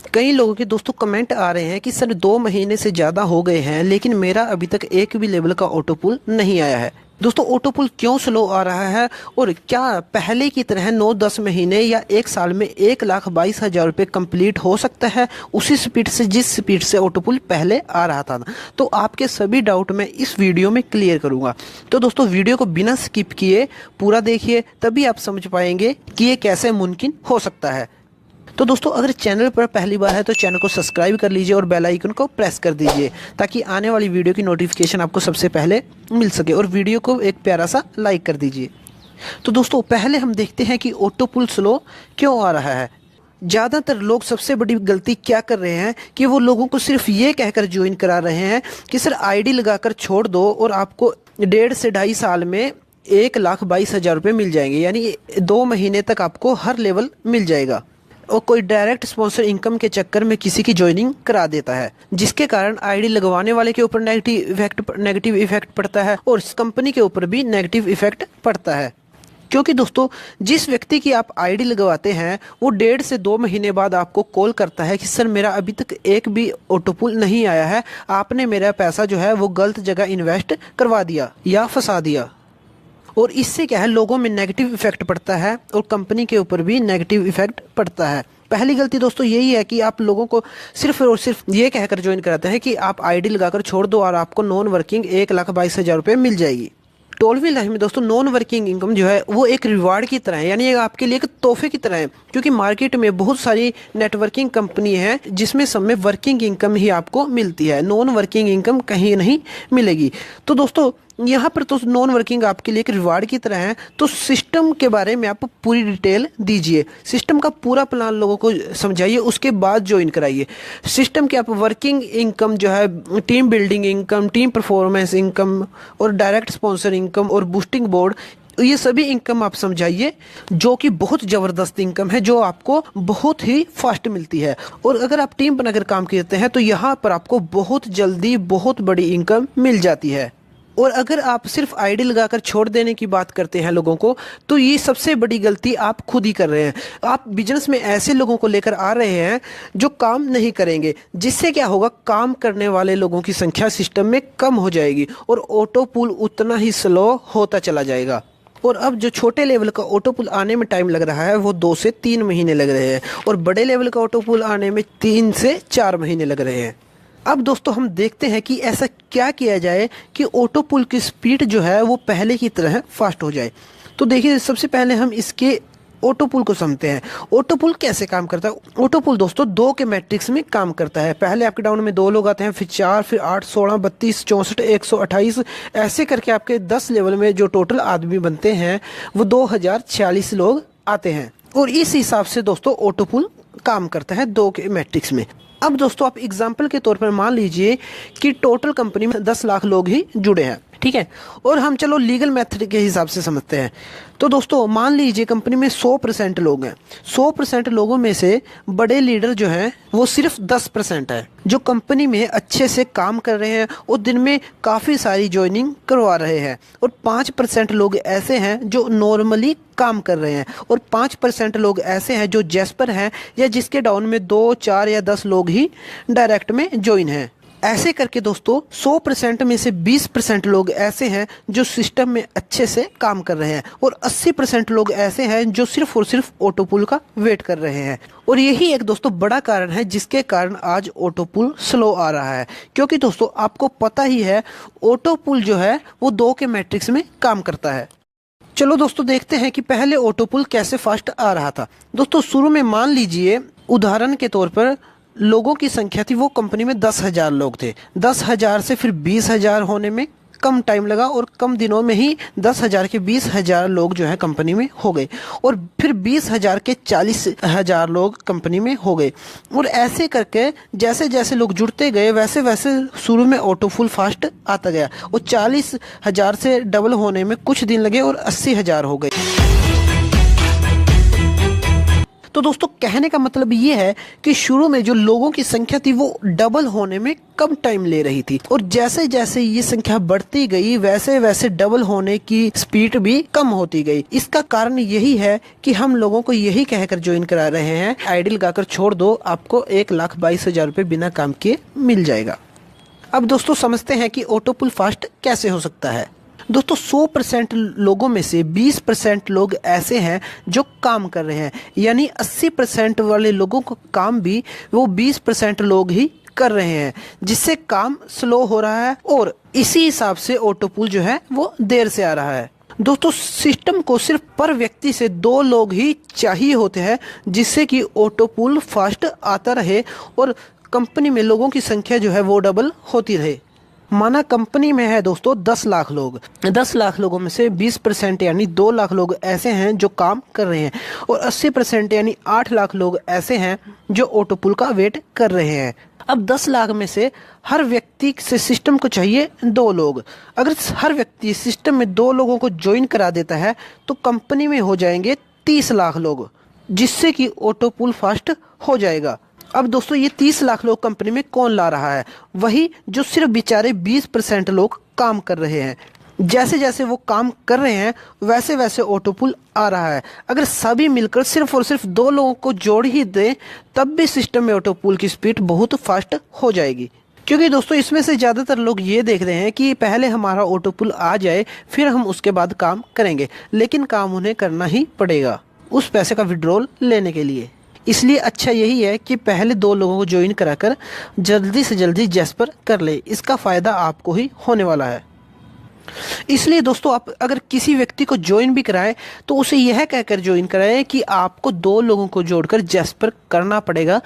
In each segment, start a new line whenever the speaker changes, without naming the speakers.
कई लोगों के दोस्तों कमेंट आ रहे हैं कि सर 2 महीने से ज़्यादा हो गए हैं लेकिन मेरा अभी तक एक भी लेवल का ऑटो पुल नहीं आया है। दोस्तों ऑटो पुल क्यों स्लो आ रहा है और क्या पहले की तरह 9-10 महीने या 1 साल में 1,22,000 रुपये कंप्लीट हो सकता है उसी स्पीड से जिस स्पीड से ऑटो पुल पहले आ रहा था। तो आपके सभी डाउट मैं इस वीडियो में क्लियर करूंगा। तो दोस्तों वीडियो को बिना स्किप किए पूरा देखिए, तभी आप समझ पाएंगे कि ये कैसे मुमकिन हो सकता है। तो दोस्तों अगर चैनल पर पहली बार है तो चैनल को सब्सक्राइब कर लीजिए और बेल आइकन को प्रेस कर दीजिए ताकि आने वाली वीडियो की नोटिफिकेशन आपको सबसे पहले मिल सके, और वीडियो को एक प्यारा सा लाइक कर दीजिए। तो दोस्तों पहले हम देखते हैं कि ऑटो पुल स्लो क्यों आ रहा है। ज़्यादातर लोग सबसे बड़ी गलती क्या कर रहे हैं कि वो लोगों को सिर्फ ये कहकर ज्वाइन करा रहे हैं कि सर आईडी लगाकर छोड़ दो और आपको 1.5 से 2.5 साल में 1,22,000 रुपये मिल जाएंगे, यानी 2 महीने तक आपको हर लेवल मिल जाएगा। और कोई डायरेक्ट स्पॉन्सर इनकम के चक्कर में किसी की ज्वाइनिंग करा देता है, जिसके कारण आईडी लगवाने वाले के ऊपर नेगेटिव इफेक्ट पड़ता है और इस कंपनी के ऊपर भी नेगेटिव इफेक्ट पड़ता है। क्योंकि दोस्तों जिस व्यक्ति की आप आईडी लगवाते हैं वो 1.5 से 2 महीने बाद आपको कॉल करता है कि सर मेरा अभी तक एक भी ऑटो पुल नहीं आया है, आपने मेरा पैसा जो है वो गलत जगह इन्वेस्ट करवा दिया या फंसा दिया। और इससे क्या है, लोगों में नेगेटिव इफेक्ट पड़ता है और कंपनी के ऊपर भी नेगेटिव इफेक्ट पड़ता है। पहली गलती दोस्तों यही है कि आप लोगों को सिर्फ और सिर्फ ये कहकर ज्वाइन कराते हैं कि आप आईडी लगाकर छोड़ दो और आपको नॉन वर्किंग 1,22,000 रुपये मिल जाएगी। टोल फ्री लाइन में दोस्तों नॉन वर्किंग इनकम जो है वो एक रिवार्ड की तरह है, यानी आपके लिए एक तोहफे की तरह है। क्योंकि मार्केट में बहुत सारी नेटवर्किंग कंपनी है जिसमें सब में वर्किंग इनकम ही आपको मिलती है, नॉन वर्किंग इनकम कहीं नहीं मिलेगी। तो दोस्तों यहाँ पर तो नॉन वर्किंग आपके लिए एक रिवार्ड की तरह है। तो सिस्टम के बारे में आप पूरी डिटेल दीजिए, सिस्टम का पूरा प्लान लोगों को समझाइए, उसके बाद ज्वाइन कराइए। सिस्टम के आप वर्किंग इनकम जो है, team building income, team performance income और डायरेक्ट स्पॉन्सर इनकम और बूस्टिंग बोर्ड, ये सभी इनकम आप समझाइए जो कि बहुत ज़बरदस्त इनकम है, जो आपको बहुत ही फास्ट मिलती है। और अगर आप टीम बनाकर काम करते हैं तो यहाँ पर आपको बहुत जल्दी बहुत बड़ी इनकम मिल जाती है। और अगर आप सिर्फ आईडी लगाकर छोड़ देने की बात करते हैं लोगों को, तो ये सबसे बड़ी गलती आप खुद ही कर रहे हैं। आप बिजनेस में ऐसे लोगों को लेकर आ रहे हैं जो काम नहीं करेंगे, जिससे क्या होगा, काम करने वाले लोगों की संख्या सिस्टम में कम हो जाएगी और ऑटो पुल उतना ही स्लो होता चला जाएगा। और अब जो छोटे लेवल का ऑटो पुल आने में टाइम लग रहा है वो 2 से 3 महीने लग रहे हैं और बड़े लेवल का ऑटो पुल आने में 3 से 4 महीने लग रहे हैं। अब दोस्तों हम देखते हैं कि ऐसा क्या किया जाए कि ऑटो पुल की स्पीड जो है वो पहले की तरह फास्ट हो जाए। तो देखिए सबसे पहले हम इसके ऑटो पुल को समझते हैं। ऑटो पुल कैसे काम करता है। ऑटो पुल दोस्तों 2 के मैट्रिक्स में काम करता है। पहले आपके डाउन में 2 लोग आते हैं, फिर 4, फिर 8, 16, 32, 64, 128, ऐसे करके आपके 10 लेवल में जो टोटल आदमी बनते हैं वो 2046 लोग आते हैं। और इस हिसाब से दोस्तों ऑटो पुल काम करता है 2 के मैट्रिक्स में। अब दोस्तों आप एग्जाम्पल के तौर पर मान लीजिए कि टोटल कंपनी में 10 लाख लोग ही जुड़े हैं, ठीक है। और हम चलो लीगल मेथड के हिसाब से समझते हैं। तो दोस्तों मान लीजिए कंपनी में 100% लोग हैं, 100% लोगों में से बड़े लीडर जो हैं वो सिर्फ 10% है जो कंपनी में अच्छे से काम कर रहे हैं और दिन में काफ़ी सारी ज्वाइनिंग करवा रहे हैं। और 5% लोग ऐसे हैं जो नॉर्मली काम कर रहे हैं और 5% लोग ऐसे हैं जो जैस्पर हैं या जिसके डाउन में 2, 4 या 10 लोग ही डायरेक्ट में ज्वाइन हैं। ऐसे करके दोस्तों 100% में से 20% लोग ऐसे हैं जो सिस्टम में अच्छे से काम कर रहे हैं और 80% लोग ऐसे हैं जो सिर्फ और सिर्फ ऑटो पुल का वेट कर रहे हैं। और यही एक दोस्तों बड़ा कारण है जिसके कारण आज ऑटो पुल स्लो आ रहा है। क्योंकि दोस्तों आपको पता ही है ऑटो पुल जो है वो 2 के मैट्रिक्स में काम करता है। चलो दोस्तों देखते हैं कि पहले ऑटो पुल कैसे फास्ट आ रहा था। दोस्तों शुरू में मान लीजिए उदाहरण के तौर पर लोगों की संख्या थी, वो कंपनी में 10,000 लोग थे। 10,000 से फिर 20,000 होने में कम टाइम लगा और कम दिनों में ही 10,000 के 20,000 लोग जो है कंपनी में हो गए और फिर 20,000 के 40,000 लोग कंपनी में हो गए। और ऐसे करके जैसे जैसे लोग जुड़ते गए वैसे वैसे शुरू में ऑटो पुल फास्ट आता गया और 40,000 से डबल होने में कुछ दिन लगे और 80,000 हो गए। तो दोस्तों कहने का मतलब ये है कि शुरू में जो लोगों की संख्या थी वो डबल होने में कम टाइम ले रही थी, और जैसे जैसे ये संख्या बढ़ती गई वैसे वैसे डबल होने की स्पीड भी कम होती गई। इसका कारण यही है कि हम लोगों को यही कहकर ज्वाइन करा रहे हैं, आइडियल गाकर छोड़ दो, आपको 1,22,000 रुपये बिना काम किए मिल जाएगा। अब दोस्तों समझते हैं कि ऑटो पुल फास्ट कैसे हो सकता है। दोस्तों 100% लोगों में से 20% लोग ऐसे हैं जो काम कर रहे हैं, यानी 80% वाले लोगों का काम भी वो 20% लोग ही कर रहे हैं, जिससे काम स्लो हो रहा है और इसी हिसाब से ऑटो पुल जो है वो देर से आ रहा है। दोस्तों सिस्टम को सिर्फ पर व्यक्ति से 2 लोग ही चाहिए होते हैं, जिससे कि ऑटो पुल फास्ट आता रहे और कंपनी में लोगों की संख्या जो है वो डबल होती रहे। माना कंपनी में है दोस्तों 10 लाख लोग, 10 लाख लोगों में से 20% यानी 2 लाख लोग ऐसे हैं जो काम कर रहे हैं, और 80% यानी 8 लाख लोग ऐसे हैं जो ऑटो पुल का वेट कर रहे हैं। अब 10 लाख में से हर व्यक्ति से सिस्टम को चाहिए 2 लोग। अगर हर व्यक्ति सिस्टम में 2 लोगों को ज्वाइन करा देता है तो कंपनी में हो जाएंगे 30 लाख लोग, जिससे कि ऑटो पुल फास्ट हो जाएगा। अब दोस्तों ये 30 लाख लोग कंपनी में कौन ला रहा है? वही जो सिर्फ बेचारे 20% लोग काम कर रहे हैं। जैसे जैसे वो काम कर रहे हैं वैसे वैसे ऑटो पुल आ रहा है। अगर सभी मिलकर सिर्फ और सिर्फ 2 लोगों को जोड़ ही दें तब भी सिस्टम में ऑटो पुल की स्पीड बहुत फास्ट हो जाएगी, क्योंकि दोस्तों इसमें से ज़्यादातर लोग ये देख रहे हैं कि पहले हमारा ऑटो पुल आ जाए फिर हम उसके बाद काम करेंगे, लेकिन काम उन्हें करना ही पड़ेगा उस पैसे का विड्रॉल लेने के लिए। इसलिए अच्छा यही है कि पहले 2 लोगों को ज्वाइन कराकर जल्दी से जल्दी जैस्पर कर ले, इसका फ़ायदा आपको ही होने वाला है। इसलिए दोस्तों आप अगर किसी व्यक्ति को ज्वाइन भी कराएं तो उसे यह कहकर ज्वाइन कराएं कि आपको 2 लोगों को जोड़कर जैस्पर करना पड़ेगा,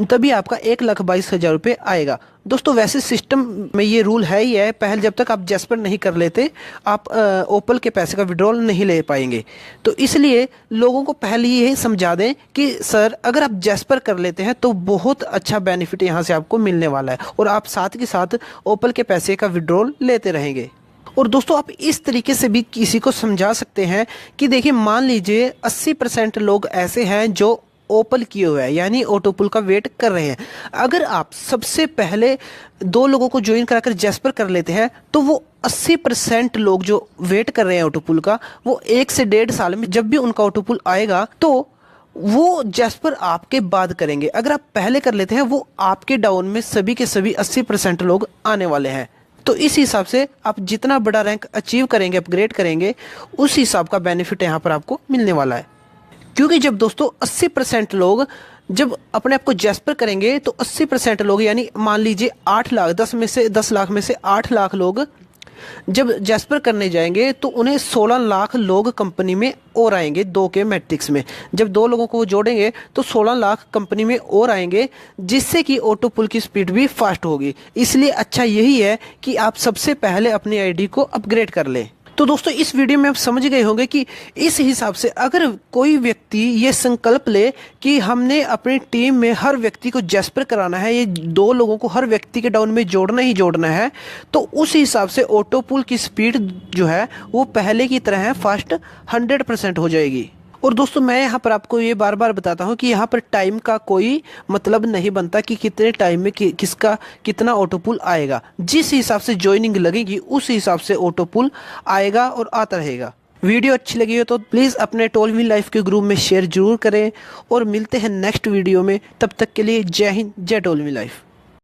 तभी आपका 1,22,000 रुपये आएगा। दोस्तों वैसे सिस्टम में ये रूल है ही है, पहले जब तक आप जैस्पर नहीं कर लेते आप ओपल के पैसे का विड्रॉल नहीं ले पाएंगे। तो इसलिए लोगों को पहले यही समझा दें कि सर अगर आप जैस्पर कर लेते हैं तो बहुत अच्छा बेनिफिट यहाँ से आपको मिलने वाला है, और आप साथ के साथ ओपल के पैसे का विड्रॉल लेते रहेंगे। और दोस्तों आप इस तरीके से भी किसी को समझा सकते हैं कि देखिए मान लीजिए 80% लोग ऐसे हैं जो ओपल किए हुए हैं, यानी ऑटो पुल का वेट कर रहे हैं। अगर आप सबसे पहले 2 लोगों को ज्वाइन कराकर जैस्पर कर लेते हैं तो वो 80% लोग जो वेट कर रहे हैं ऑटो पुल का, वो 1 से 1.5 साल में जब भी उनका ऑटो पुल आएगा तो वो जैस्पर आपके बाद करेंगे। अगर आप पहले कर लेते हैं वो आपके डाउन में सभी के सभी 80% लोग आने वाले हैं। तो इस हिसाब से आप जितना बड़ा रैंक अचीव करेंगे, अपग्रेड करेंगे, उस हिसाब का बेनिफिट यहाँ पर आपको मिलने वाला है। क्योंकि जब दोस्तों 80% लोग जब अपने आप को जैस्पर करेंगे तो 80% लोग यानी मान लीजिए 8 लाख 10 लाख में से 8 लाख लोग जब जैस्पर करने जाएंगे तो उन्हें 16 लाख लोग कंपनी में और आएंगे 2 के मैट्रिक्स में। जब 2 लोगों को वो जोड़ेंगे तो 16 लाख कंपनी में और आएंगे, जिससे कि ऑटो पुल की स्पीड भी फास्ट होगी। इसलिए अच्छा यही है कि आप सबसे पहले अपनी आईडी को अपग्रेड कर लें। तो दोस्तों इस वीडियो में आप समझ गए होंगे कि इस हिसाब से अगर कोई व्यक्ति ये संकल्प ले कि हमने अपनी टीम में हर व्यक्ति को जैस्पर कराना है, ये 2 लोगों को हर व्यक्ति के डाउन में जोड़ना ही जोड़ना है, तो उस हिसाब से ऑटो पुल की स्पीड जो है वो पहले की तरह है फास्ट 100% हो जाएगी। और दोस्तों मैं यहाँ पर आपको ये बार बार बताता हूँ कि यहाँ पर टाइम का कोई मतलब नहीं बनता कि कितने टाइम में किसका कितना ऑटो पुल आएगा। जिस हिसाब से ज्वाइनिंग लगेगी उस हिसाब से ऑटो पुल आएगा और आता रहेगा। वीडियो अच्छी लगी हो तो प्लीज़ अपने टोल मी लाइफ के ग्रुप में शेयर जरूर करें, और मिलते हैं नेक्स्ट वीडियो में। तब तक के लिए जय हिंद, जय टोल मी लाइफ।